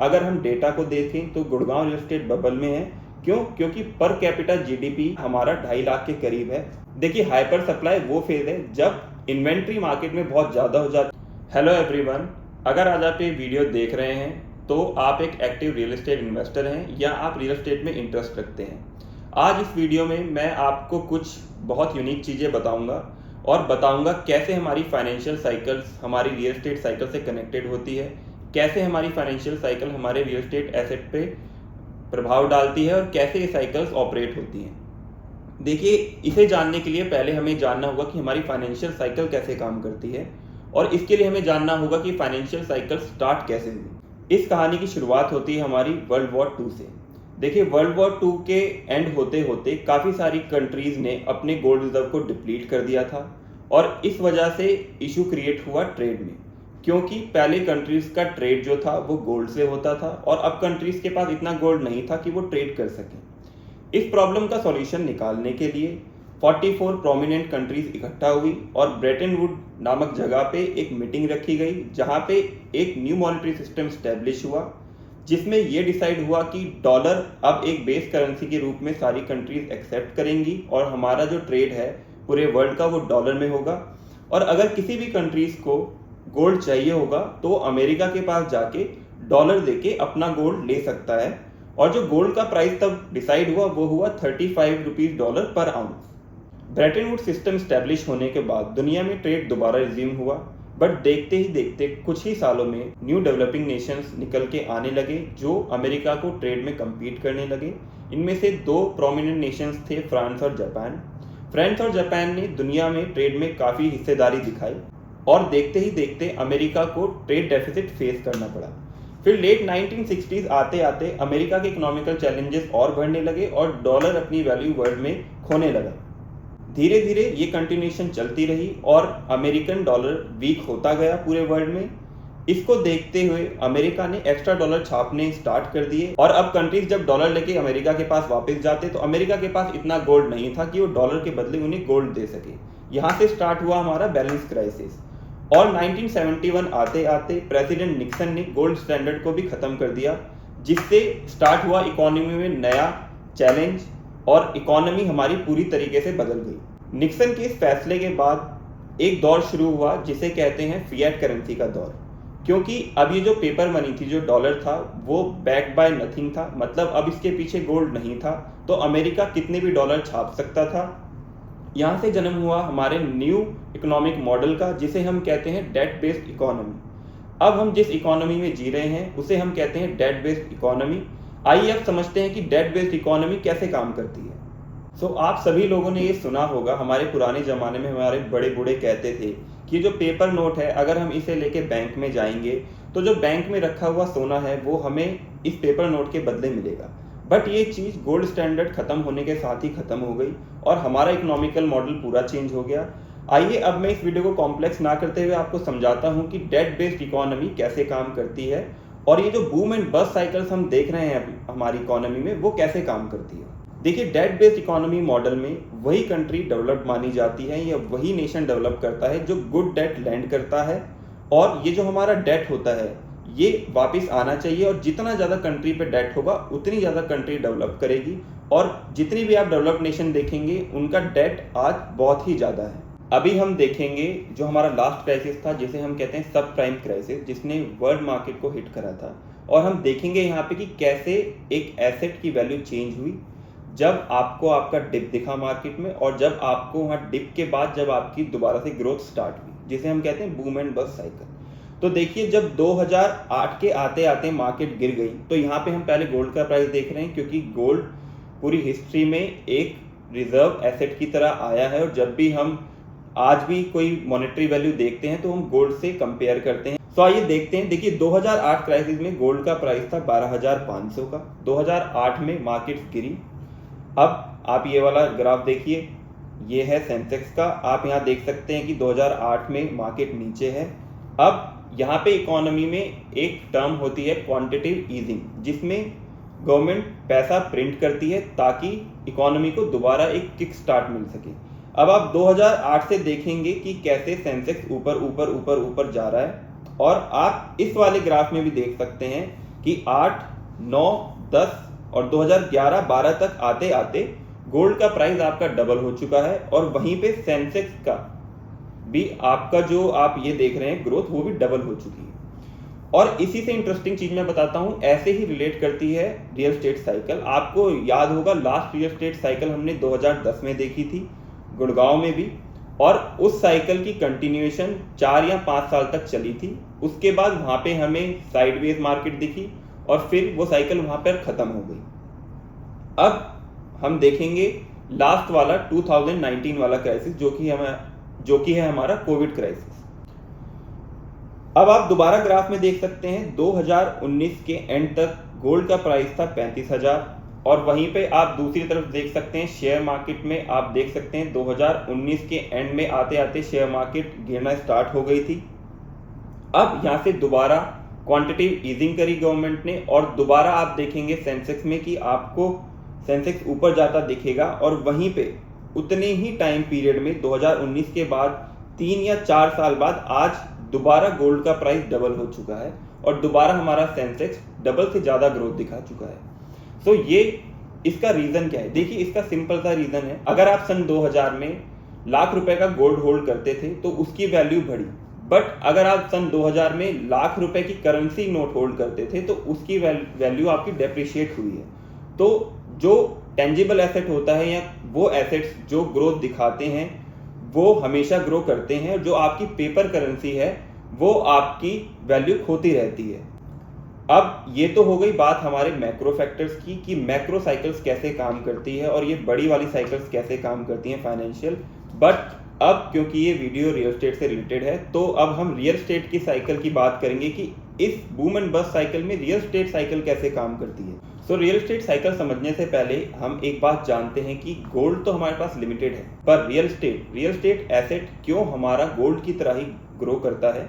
अगर हम डेटा को देखें तो गुड़गांव रियल एस्टेट बबल में है। क्यों? क्योंकि पर कैपिटा जीडीपी हमारा 2.5 लाख के करीब है। देखिए, हाइपर सप्लाई वो फेज है जब इन्वेंट्री मार्केट में बहुत ज़्यादा हो जाती है। हेलो एवरीवन, अगर आज आप ये वीडियो देख रहे हैं तो आप एक एक्टिव रियल एस्टेट इन्वेस्टर हैं या आप रियल एस्टेट में इंटरेस्ट रखते हैं। आज इस वीडियो में मैं आपको कुछ बहुत यूनिक चीज़ें बताऊंगा और बताऊंगा कैसे हमारी फाइनेंशियल साइकिल्स हमारी रियल एस्टेट साइकिल से कनेक्टेड होती है, कैसे हमारी फाइनेंशियल साइकिल हमारे रियल एस्टेट एसेट पे प्रभाव डालती है और कैसे ये साइकिल्स ऑपरेट होती हैं। देखिए, इसे जानने के लिए पहले हमें जानना होगा कि हमारी फाइनेंशियल साइकिल कैसे काम करती है और इसके लिए हमें जानना होगा कि फाइनेंशियल साइकिल स्टार्ट कैसे हुई। इस कहानी की शुरुआत होती है हमारी वर्ल्ड वॉर 2 से। देखिए, वर्ल्ड वॉर 2 के एंड होते होते काफ़ी सारी कंट्रीज़ ने अपने गोल्ड रिजर्व को डिप्लीट कर दिया था और इस वजह से इशू क्रिएट हुआ ट्रेड में, क्योंकि पहले कंट्रीज़ का ट्रेड जो था वो गोल्ड से होता था और अब कंट्रीज़ के पास इतना गोल्ड नहीं था कि वो ट्रेड कर सकें। इस प्रॉब्लम का सॉल्यूशन निकालने के लिए 44 प्रोमिनेंट कंट्रीज इकट्ठा हुई और ब्रेटन वुड नामक जगह पे एक मीटिंग रखी गई जहां पे एक न्यू मॉनेटरी सिस्टम स्टैब्लिश हुआ, जिसमें ये डिसाइड हुआ कि डॉलर अब एक बेस करेंसी के रूप में सारी कंट्रीज एक्सेप्ट करेंगी और हमारा जो ट्रेड है पूरे वर्ल्ड का वो डॉलर में होगा। और अगर किसी भी कंट्रीज को गोल्ड चाहिए होगा तो अमेरिका के पास जाके डॉलर देके अपना गोल्ड ले सकता है। और जो गोल्ड का प्राइस तब डिसाइड हुआ वो हुआ 35 रुपीज डॉलर पर ounce. Brayton would system establish होने के बाद दुनिया में ट्रेड दोबारा रिज्यूम हुआ, बट देखते ही देखते कुछ ही सालों में न्यू डेवलपिंग नेशंस निकल के आने लगे जो अमेरिका को ट्रेड में कम्पीट करने लगे। इनमें से 2 प्रोमिनेंट नेशंस थे, फ्रांस और जापान। फ्रांस और जापान ने दुनिया में ट्रेड में काफ़ी हिस्सेदारी दिखाई और देखते ही देखते अमेरिका को ट्रेड डेफिसिट फेस करना पड़ा। फिर लेट 1960s आते आते अमेरिका के इकोनॉमिकल चैलेंजेस और बढ़ने लगे और डॉलर अपनी वैल्यू वर्ल्ड में खोने लगा। धीरे धीरे ये कंटिन्यूएशन चलती रही और अमेरिकन डॉलर वीक होता गया पूरे वर्ल्ड में। इसको देखते हुए अमेरिका ने एक्स्ट्रा डॉलर छापने स्टार्ट कर दिए और अब कंट्रीज जब डॉलर लेके अमेरिका के पास वापस जाते तो अमेरिका के पास इतना गोल्ड नहीं था कि वो डॉलर के बदले उन्हें गोल्ड दे सके। यहाँ से स्टार्ट हुआ हमारा बैलेंस क्राइसिस और 1971 आते आते प्रेसिडेंट निक्सन ने गोल्ड स्टैंडर्ड को भी खत्म कर दिया, जिससे स्टार्ट हुआ इकोनॉमी में नया चैलेंज और इकोनॉमी हमारी पूरी तरीके से बदल गई। निक्सन के इस फैसले के बाद एक दौर शुरू हुआ जिसे कहते हैं फिएट करेंसी का दौर, क्योंकि अब ये जो पेपर मनी थी, जो डॉलर था, वो बैक्ड बाय नथिंग था। मतलब अब इसके पीछे गोल्ड नहीं था तो अमेरिका कितने भी डॉलर छाप सकता था। यहाँ से जन्म हुआ हमारे न्यू इकोनॉमिक मॉडल का, जिसे हम कहते हैं डेट बेस्ड इकोनॉमी। अब हम जिस इकोनॉमी में जी रहे हैं उसे हम कहते हैं डेट बेस्ड इकोनॉमी। आइए अब समझते हैं कि डेट बेस्ड इकोनॉमी कैसे काम करती है। आप सभी लोगों ने ये सुना होगा, हमारे पुराने ज़माने में हमारे बड़े बूढ़े कहते थे कि जो पेपर नोट है अगर हम इसे लेके बैंक में जाएंगे तो जो बैंक में रखा हुआ सोना है वो हमें इस पेपर नोट के बदले मिलेगा। बट ये चीज़ गोल्ड स्टैंडर्ड खत्म होने के साथ ही खत्म हो गई और हमारा इकोनॉमिकल मॉडल पूरा चेंज हो गया। आइए अब मैं इस वीडियो को कॉम्प्लेक्स ना करते हुए आपको समझाता हूँ कि डेट बेस्ड इकोनॉमी कैसे काम करती है और ये जो बूम एंड बस्ट साइकिल्स हम देख रहे हैं हमारी इकोनॉमी में वो कैसे काम करती है। देखिए, डेट बेस्ड इकोनॉमी मॉडल में वही कंट्री डेवलप्ड मानी जाती है या वही नेशन डेवलप करता है जो गुड डेट लैंड करता है और ये जो हमारा डेट होता है ये वापस आना चाहिए और जितना ज़्यादा कंट्री पे डेट होगा उतनी ज़्यादा कंट्री डेवलप करेगी। और जितनी भी आप डेवलप्ड नेशन देखेंगे उनका डेट आज बहुत ही ज़्यादा है। अभी हम देखेंगे जो हमारा लास्ट क्राइसिस था जिसे हम कहते हैं सब प्राइम क्राइसिस, जिसने वर्ल्ड मार्केट को हिट करा था। और हम देखेंगे यहाँ पे कि कैसे एक एसेट की वैल्यू चेंज हुई जब आपको आपका डिप दिखा मार्केट में और जब आपको वहाँ डिप के बाद जब आपकी दोबारा से ग्रोथ स्टार्ट हुई, जिसे हम कहते हैं बूम एंड बस्ट साइकिल। तो देखिए, जब 2008 के आते आते मार्केट गिर गई तो यहाँ पे हम पहले गोल्ड का प्राइस देख रहे हैं, क्योंकि गोल्ड पूरी हिस्ट्री में एक रिजर्व एसेट की तरह आया है और जब भी हम आज भी कोई मॉनेटरी वैल्यू देखते हैं तो हम गोल्ड से कंपेयर करते हैं। तो आइए देखते हैं। देखिए, 2008 क्राइसिस में गोल्ड का प्राइस था 12,500 का। 2008 में मार्केट गिरी। अब आप ये वाला ग्राफ देखिए, ये है सेंसेक्स का। आप यहाँ देख सकते हैं कि 2008 में मार्केट नीचे है। अब यहाँ पे इकोनॉमी में एक टर्म होती है क्वांटिटेटिव ईजिंग, जिसमें गवर्नमेंट पैसा प्रिंट करती है ताकि इकोनॉमी को दोबारा एक किक स्टार्ट मिल सके। अब आप 2008 से देखेंगे कि कैसे सेंसेक्स ऊपर ऊपर ऊपर ऊपर जा रहा है और आप इस वाले ग्राफ में भी देख सकते हैं कि 8, 9, 10 और 2011-12 तक आते आते गोल्ड का प्राइस आपका डबल हो चुका है और वहीं पे सेंसेक्स का भी आपका जो आप ये देख रहे हैं ग्रोथ वो भी डबल हो चुकी है। और इसी से इंटरेस्टिंग चीज मैं बताता हूं, ऐसे ही रिलेट करती है रियल एस्टेट साइकिल। आपको याद होगा लास्ट रियल एस्टेट साइकिल हमने 2010 में देखी थी गुड़गांव में भी, और उस साइकिल की कंटिन्यूएशन 4 या 5 साल तक चली थी। उसके बाद वहां पे हमें साइडवेज मार्केट दिखी और फिर वो साइकिल वहां पर खत्म हो गई। अब हम देखेंगे लास्ट वाला 2019 वाला क्राइसिस जो कि है हमारा कोविड क्राइसिस। अब आप दोबारा ग्राफ में देख सकते हैं 2019 के एंड तक गोल्ड का प्राइस था 35,000 और वहीं पे आप दूसरी तरफ देख सकते हैं शेयर मार्केट में आप देख सकते हैं 2019 के एंड में आते आते शेयर मार्केट गिरना स्टार्ट हो गई थी। अब यहाँ से दोबारा क्वांटिटेटिव ईजिंग करी गवर्नमेंट ने और दोबारा आप देखेंगे सेंसेक्स में कि आपको सेंसेक्स ऊपर जाता दिखेगा और वहीं पे उतने ही टाइम पीरियड में 2019 के बाद 3 या 4 साल बाद आज दोबारा गोल्ड का प्राइस डबल हो चुका है और दोबारा हमारा सेंसेक्स डबल से ज्यादा ग्रोथ दिखा चुका है। सो ये इसका रीजन क्या है? देखिए इसका सिंपल सा रीजन है, अगर आप सन 2000 में लाख रुपए का गोल्ड होल्ड करते थे तो उसकी वैल्यू बढ़ी, बट अगर आप सन 2000 में लाख रुपए की करेंसी नोट होल्ड करते थे तो उसकी वैल्यू आपकी डेप्रिशिएट हुई है। तो जो टेंजिबल एसेट होता है या वो एसेट्स जो ग्रोथ दिखाते हैं वो हमेशा ग्रो करते हैं, जो आपकी पेपर करेंसी है वो आपकी वैल्यू खोती रहती है। अब ये तो हो गई बात हमारे मैक्रो फैक्टर्स की कि मैक्रो साइकिल्स कैसे काम करती है और ये बड़ी वाली साइकिल्स कैसे काम करती हैं फाइनेंशियल। बट अब क्योंकि ये वीडियो रियल एस्टेट से रिलेटेड है तो अब हम रियल एस्टेट की साइकिल की बात करेंगे कि इस बूम एंड बस्ट साइकिल में रियल एस्टेट साइकिल कैसे काम करती है। सो रियल एस्टेट साइकिल समझने से पहले हम एक बात जानते हैं कि गोल्ड तो हमारे पास लिमिटेड है, पर रियल एस्टेट एसेट क्यों हमारा गोल्ड की तरह ही ग्रो करता है।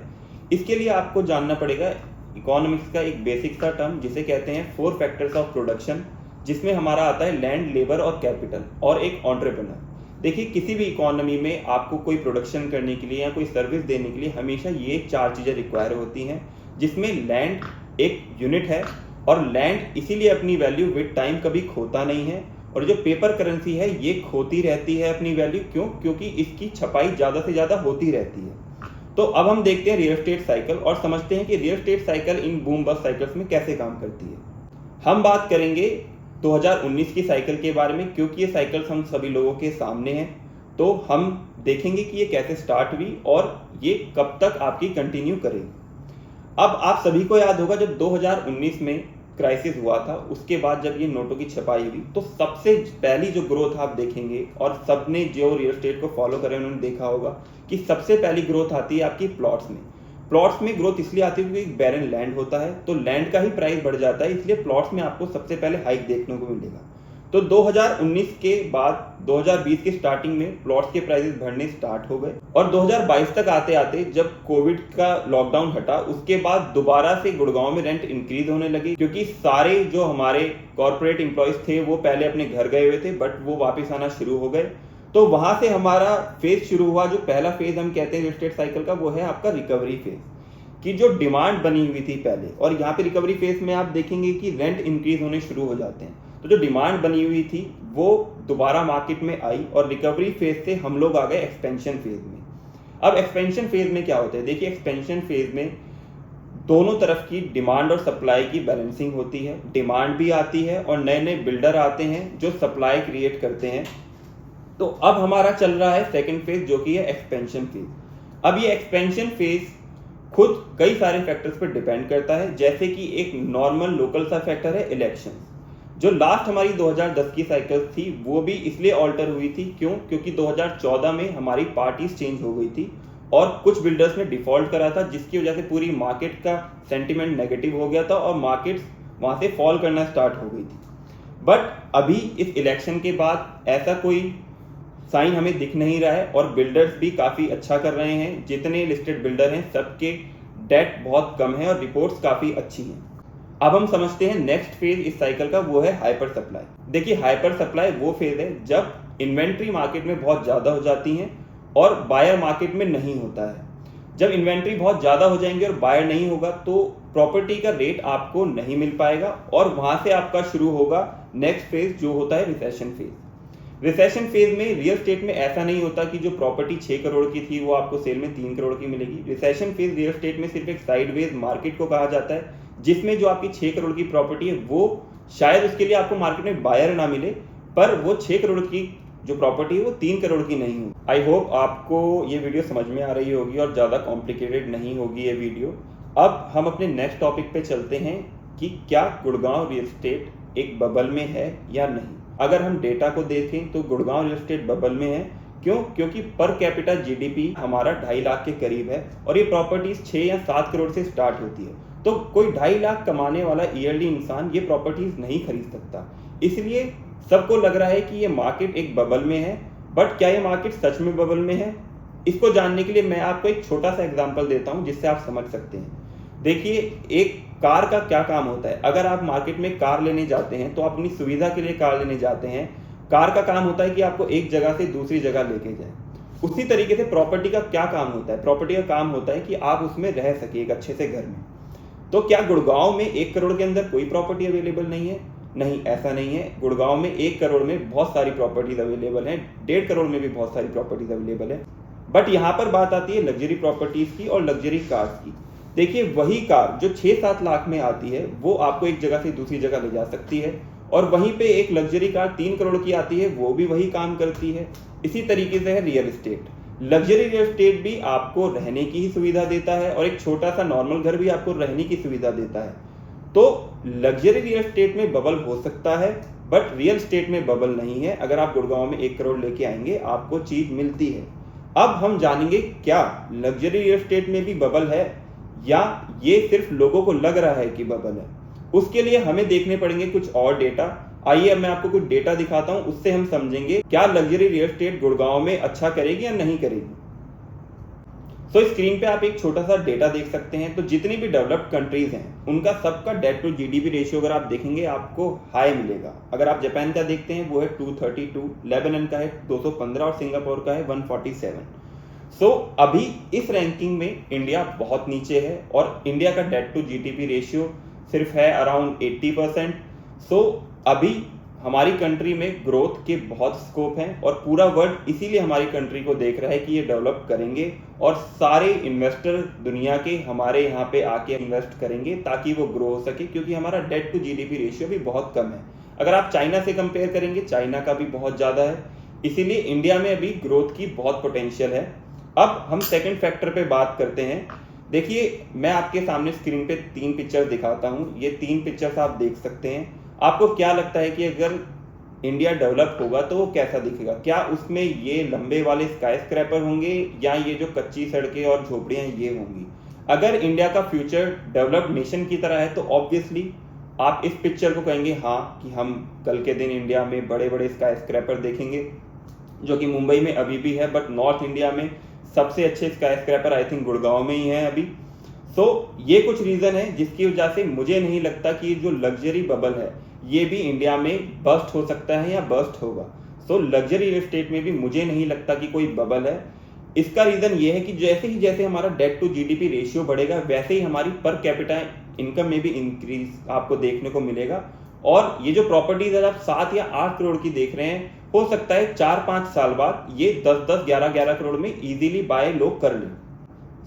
इसके लिए आपको जानना पड़ेगा इकोनॉमिक्स का एक बेसिक सा टर्म जिसे कहते हैं 4 फैक्टर्स ऑफ प्रोडक्शन, जिसमें हमारा आता है लैंड, लेबर और कैपिटल और एक एंटरप्रेन्योर। देखिए किसी भी इकोनॉमी में आपको कोई प्रोडक्शन करने के लिए या कोई सर्विस देने के लिए हमेशा ये 4 चीजें रिक्वायर होती हैं, जिसमें लैंड एक यूनिट है और लैंड इसीलिए अपनी वैल्यू विद टाइम कभी खोता नहीं है, और जो पेपर करेंसी है ये खोती रहती है अपनी वैल्यू। क्यों? क्योंकि इसकी छपाई ज्यादा से ज्यादा होती रहती है। तो अब हम देखते हैं रियल एस्टेट साइकिल और समझते हैं कि real estate cycle in boom bust cycles में कैसे काम करती है। हम बात करेंगे 2019 की साइकिल के बारे में, क्योंकि ये साइकिल्स हम सभी लोगों के सामने हैं। तो हम देखेंगे कि ये कैसे स्टार्ट हुई और ये कब तक आपकी कंटिन्यू करेगी। अब आप सभी को याद होगा जब 2019 में क्राइसिस हुआ था, उसके बाद जब ये नोटों की छपाई हुई तो सबसे पहली जो ग्रोथ आप देखेंगे, और सबने जो रियल एस्टेट को फॉलो करे उन्होंने देखा होगा कि सबसे पहली ग्रोथ आती है आपकी प्लॉट्स में। प्लॉट्स में ग्रोथ इसलिए आती है क्योंकि बैरन लैंड होता है तो लैंड का ही प्राइस बढ़ जाता है, इसलिए प्लॉट्स में आपको सबसे पहले हाइक देखने को मिलेगा। तो 2019 के बाद 2020 की स्टार्टिंग में प्लॉट्स के प्राइसेस बढ़ने स्टार्ट हो गए और 2022 तक आते आते जब कोविड का लॉकडाउन हटा उसके बाद दोबारा से गुड़गांव में रेंट इंक्रीज होने लगी, क्योंकि सारे जो हमारे कॉर्पोरेट एम्प्लॉयज थे वो पहले अपने घर गए हुए थे बट वो वापस आना शुरू हो गए। तो वहां से हमारा फेज शुरू हुआ। जो पहला फेज हम कहते हैं रियल एस्टेट साइकिल का वो है आपका रिकवरी फेज, कि जो डिमांड बनी हुई थी पहले, और यहाँ पे रिकवरी फेज में आप देखेंगे कि रेंट इंक्रीज होने शुरू हो जाते हैं। तो जो डिमांड बनी हुई थी वो दोबारा मार्केट में आई और रिकवरी फेज से हम लोग आ गए एक्सपेंशन फेज में। अब एक्सपेंशन फेज में क्या होता है? देखिए एक्सपेंशन फेज में दोनों तरफ की डिमांड और सप्लाई की बैलेंसिंग होती है। डिमांड भी आती है और नए नए बिल्डर आते हैं जो सप्लाई क्रिएट करते हैं। तो अब हमारा चल रहा है सेकेंड फेज जो कि है एक्सपेंशन फेज। अब ये एक्सपेंशन फेज खुद कई सारे फैक्टर्स पर डिपेंड करता है, जैसे कि एक नॉर्मल लोकल सा फैक्टर है इलेक्शन। जो लास्ट हमारी 2010 की साइकिल थी वो भी इसलिए ऑल्टर हुई थी, क्यों? क्योंकि 2014 में हमारी पार्टीज चेंज हो गई थी और कुछ बिल्डर्स ने डिफॉल्ट करा था, जिसकी वजह से पूरी मार्केट का सेंटिमेंट नेगेटिव हो गया था और मार्केट्स वहां से फॉल करना स्टार्ट हो गई थी। बट अभी इस इलेक्शन के बाद ऐसा कोई साइन हमें दिख नहीं रहा है और बिल्डर्स भी काफी अच्छा कर रहे हैं। जितने लिस्टेड बिल्डर हैं सबके डेट बहुत कम है और रिपोर्ट्स काफी अच्छी हैं। अब हम समझते हैं नेक्स्ट फेज इस साइकिल का, वो है हाइपर सप्लाई। देखिए हाइपर सप्लाई वो फेज है जब इन्वेंट्री मार्केट में बहुत ज्यादा हो जाती है और बायर मार्केट में नहीं होता है। जब इन्वेंट्री बहुत ज़्यादा हो जाएंगे और बायर नहीं होगा तो प्रॉपर्टी का रेट आपको नहीं मिल पाएगा और वहाँ से आपका शुरू होगा नेक्स्ट फेज जो होता है रिसेशन फेज। रिसेशन फेज में रियल एस्टेट में ऐसा नहीं होता कि जो प्रॉपर्टी 6 करोड़ की थी वो आपको सेल में 3 करोड़ की मिलेगी। रिसेशन फेज रियल एस्टेट में सिर्फ एक साइडवेज मार्केट को कहा जाता है, जिसमें जो आपकी 6 करोड़ की प्रॉपर्टी है वो शायद उसके लिए आपको मार्केट में बायर ना मिले, पर वो 6 करोड़ की जो प्रॉपर्टी है वो 3 करोड़ की नहीं हो। आई होप आपको ये वीडियो समझ में आ रही होगी और ज़्यादा कॉम्प्लिकेटेड नहीं होगी ये वीडियो। अब हम अपने नेक्स्ट टॉपिक पे चलते हैं कि क्या गुड़गांव रियल एस्टेट एक बबल में है या नहीं। अगर हम डेटा को देखें तो गुड़गांव रियल एस्टेट बबल में है। क्यों? क्योंकि पर कैपिटा जीडीपी हमारा 2.5 लाख के करीब है और ये प्रॉपर्टीज 6 या 7 करोड़ से स्टार्ट होती है। तो कोई 2.5 लाख कमाने वाला ईयरली इंसान ये प्रॉपर्टीज नहीं खरीद सकता। इसलिए सबको लग रहा है कि ये मार्केट एक बबल में है, बट क्या ये मार्केट सच में बबल में है? इसको जानने के लिए मैं आपको एक छोटा सा एग्जांपल देता हूं जिससे आप समझ सकते हैं। देखिए, एक कार का क्या काम होता है। अगर आप मार्केट में कार लेने जाते हैं तो आप अपनी सुविधा के लिए कार लेने जाते हैं। कार का काम होता है कि आपको एक जगह से दूसरी जगह लेके जाए। उसी तरीके से प्रॉपर्टी का क्या काम होता है? प्रॉपर्टी का काम होता है कि आप उसमें रह सके एक अच्छे से घर में। तो क्या गुड़गांव में 1 करोड़ के अंदर कोई प्रॉपर्टी अवेलेबल नहीं है? नहीं, ऐसा नहीं है। गुड़गांव में 1 करोड़ में बहुत सारी प्रॉपर्टीज अवेलेबल हैं, 1.5 करोड़ में भी बहुत सारी प्रॉपर्टीज अवेलेबल है। बट यहाँ पर बात आती है लग्जरी प्रॉपर्टीज की और लग्जरी कार्स की। देखिए, वही कार जो 6-7 लाख में आती है वो आपको एक जगह से दूसरी जगह ले जा सकती है, और वहीं पे एक लग्जरी कार 3 करोड़ की आती है, वो भी वही काम करती है। इसी तरीके से है real estate. Luxury real estate भी आपको रहने की ही सुविधा देता है और एक छोटा सा नॉर्मल घर भी आपको रहने की सुविधा देता है। तो लग्जरी रियल एस्टेट में बबल हो सकता है, बट रियल एस्टेट में बबल नहीं है। अगर आप गुड़गांव में 1 करोड़ लेके आएंगे आपको चीज मिलती है। अब हम जानेंगे क्या लग्जरी रियल एस्टेट में भी बबल है या ये सिर्फ लोगों को लग रहा है कि बबल है। उसके लिए हमें देखने पड़ेंगे कुछ और डेटा। आइए अब मैं आपको कुछ डेटा दिखाता हूं, उससे हम समझेंगे क्या लग्जरी रियल एस्टेट गुड़गांव में अच्छा करेगी या नहीं करेगी। तो स्क्रीन पे आप एक छोटा सा डेटा देख सकते हैं। तो जितनी भी डेवलप्ड कंट्रीज हैं उनका सबका डेट टू जीडीपी रेशियो अगर आप देखेंगे आपको हाई मिलेगा। अगर आप जापान का देखते हैं वो है 232, लेबनान का है 215 और सिंगापुर का है 147। सो अभी इस रैंकिंग में इंडिया बहुत नीचे है और इंडिया का डेट टू जीडीपी रेशियो सिर्फ है अराउंड 80%। सो अभी हमारी कंट्री में ग्रोथ के बहुत स्कोप हैं और पूरा वर्ल्ड इसीलिए हमारी कंट्री को देख रहा है कि ये डेवलप करेंगे और सारे इन्वेस्टर दुनिया के हमारे यहाँ पे आके इन्वेस्ट करेंगे ताकि वो ग्रो हो सके, क्योंकि हमारा डेट टू जीडीपी रेशियो भी बहुत कम है। अगर आप चाइना से कंपेयर करेंगे, चाइना का भी बहुत ज़्यादा है। इसीलिए इंडिया में अभी ग्रोथ की बहुत पोटेंशियल है। अब हम सेकेंड फैक्टर पे बात करते हैं। देखिए, मैं आपके सामने स्क्रीन पे 3 पिक्चर दिखाता हूँ। ये 3 पिक्चर्स आप देख सकते हैं। आपको क्या लगता है कि अगर इंडिया डेवलप होगा तो वो कैसा दिखेगा? क्या उसमें ये लंबे वाले स्काई स्क्रैपर होंगे या ये जो कच्ची सड़कें और झोपड़ियां ये होंगी? अगर इंडिया का फ्यूचर डेवलप्ड नेशन की तरह है तो ऑब्वियसली आप इस पिक्चर को कहेंगे हाँ कि हम कल के दिन इंडिया में बड़े बड़े स्काई स्क्रैपर देखेंगे, जो कि मुंबई में अभी भी है। बट नॉर्थ इंडिया में सबसे अच्छे sky scraper I think Gurgaon में ही है अभी। सो ये कुछ रीजन है जिसकी वजह से मुझे नहीं लगता कि जो लग्जरी बबल है ये भी इंडिया में बस्ट हो सकता है या बस्ट होगा। सो लग्जरी रियल एस्टेट में भी मुझे नहीं लगता कि कोई बबल है। इसका रीजन ये है कि जैसे हमारा डेट टू जीडीपी रेशियो बढ़ेगा वैसे ही हमारी पर कैपिटा इनकम में भी इंक्रीज आपको देखने को मिलेगा। और ये जो प्रॉपर्टीज है आप 7 या 8 करोड़ की देख रहे हैं, हो सकता है 4-5 साल बाद ये 10-10, 11-11 करोड़ में इजीली बाय लोग कर लें।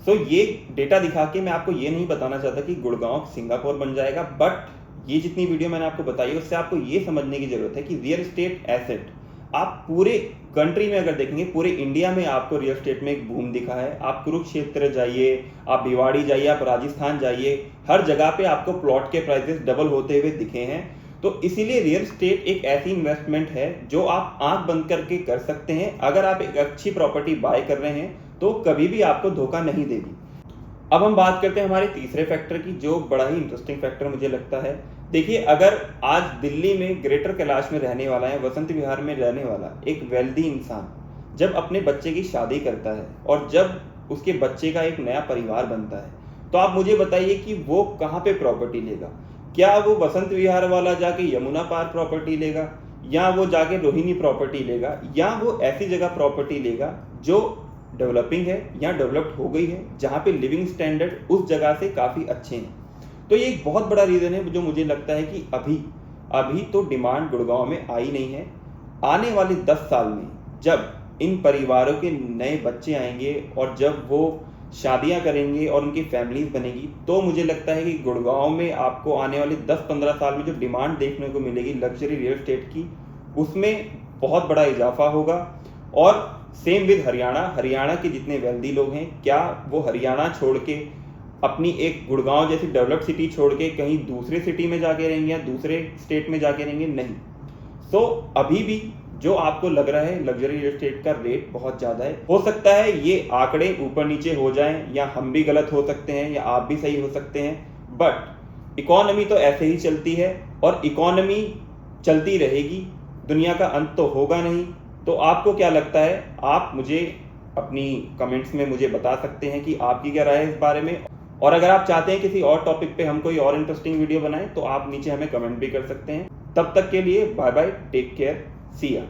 सो ये डेटा दिखा के मैं आपको ये नहीं बताना चाहता कि गुड़गांव सिंगापुर बन जाएगा, बट ये जितनी वीडियो मैंने आपको बताई है उससे आपको ये समझने की जरूरत है कि रियल एस्टेट एसेट आप पूरे कंट्री में अगर देखेंगे, पूरे इंडिया में आपको रियल एस्टेट में एक बूम दिखा है। आप कुरुक्षेत्र जाइए, आप भिवाड़ी जाइए, आप राजस्थान जाइए, हर जगह पे आपको प्लॉट के प्राइसेस डबल होते हुए दिखे हैं। तो इसीलिए रियल एस्टेट एक ऐसी इन्वेस्टमेंट है जो आप आंख बंद करके कर सकते हैं। अगर आप एक अच्छी प्रॉपर्टी बाय कर रहे हैं तो कभी भी आपको धोखा नहीं देगी। अब हम बात करते हैं हमारे तीसरे फैक्टर की, जो बड़ा ही इंटरेस्टिंग फैक्टर मुझे लगता है। देखिए, अगर आज दिल्ली में ग्रेटर कैलाश में रहने वाला है, वसंत विहार में रहने वाला एक वेल्दी इंसान जब अपने बच्चे की शादी करता है और जब उसके बच्चे का एक नया परिवार बनता है, तो आप मुझे बताइए कि वो कहाँ पे प्रॉपर्टी लेगा? क्या वो वसंत विहार वाला जाके यमुना पार्क प्रॉपर्टी लेगा, या वो जाके रोहिणी प्रॉपर्टी लेगा, या वो ऐसी जगह प्रॉपर्टी लेगा जो डेवलपिंग है या डेवलप्ड हो गई है, जहाँ पे लिविंग स्टैंडर्ड उस जगह से काफ़ी अच्छे हैं। तो ये एक बहुत बड़ा रीज़न है जो मुझे लगता है कि अभी तो डिमांड गुड़गांव में आई नहीं है। आने वाले 10 साल में जब इन परिवारों के नए बच्चे आएंगे और जब वो शादियां करेंगे और उनकी फैमिलीज बनेगी, तो मुझे लगता है कि गुड़गांव में आपको आने वाले 10-15 साल में जो डिमांड देखने को मिलेगी लग्जरी रियल एस्टेट की, उसमें बहुत बड़ा इजाफा होगा। और सेम विद हरियाणा के जितने वेल्दी लोग हैं, क्या वो हरियाणा छोड़ के अपनी एक गुड़गांव जैसी डेवलप्ड सिटी छोड़ के कहीं दूसरे सिटी में जाके रहेंगे या दूसरे स्टेट में जाके रहेंगे? नहीं। सो अभी भी जो आपको लग रहा है लग्जरी रियल एस्टेट का रेट बहुत ज़्यादा है, हो सकता है ये आंकड़े ऊपर नीचे हो जाएं, या हम भी गलत हो सकते हैं या आप भी सही हो सकते हैं, बट इकोनॉमी तो ऐसे ही चलती है और इकोनॉमी चलती रहेगी, दुनिया का अंत तो होगा नहीं। तो आपको क्या लगता है? आप मुझे अपनी कमेंट्स में मुझे बता सकते हैं कि आपकी क्या राय है इस बारे में। और अगर आप चाहते हैं किसी और टॉपिक पे हम कोई और इंटरेस्टिंग वीडियो बनाएं, तो आप नीचे हमें कमेंट भी कर सकते हैं। तब तक के लिए बाय बाय, टेक केयर, सी या।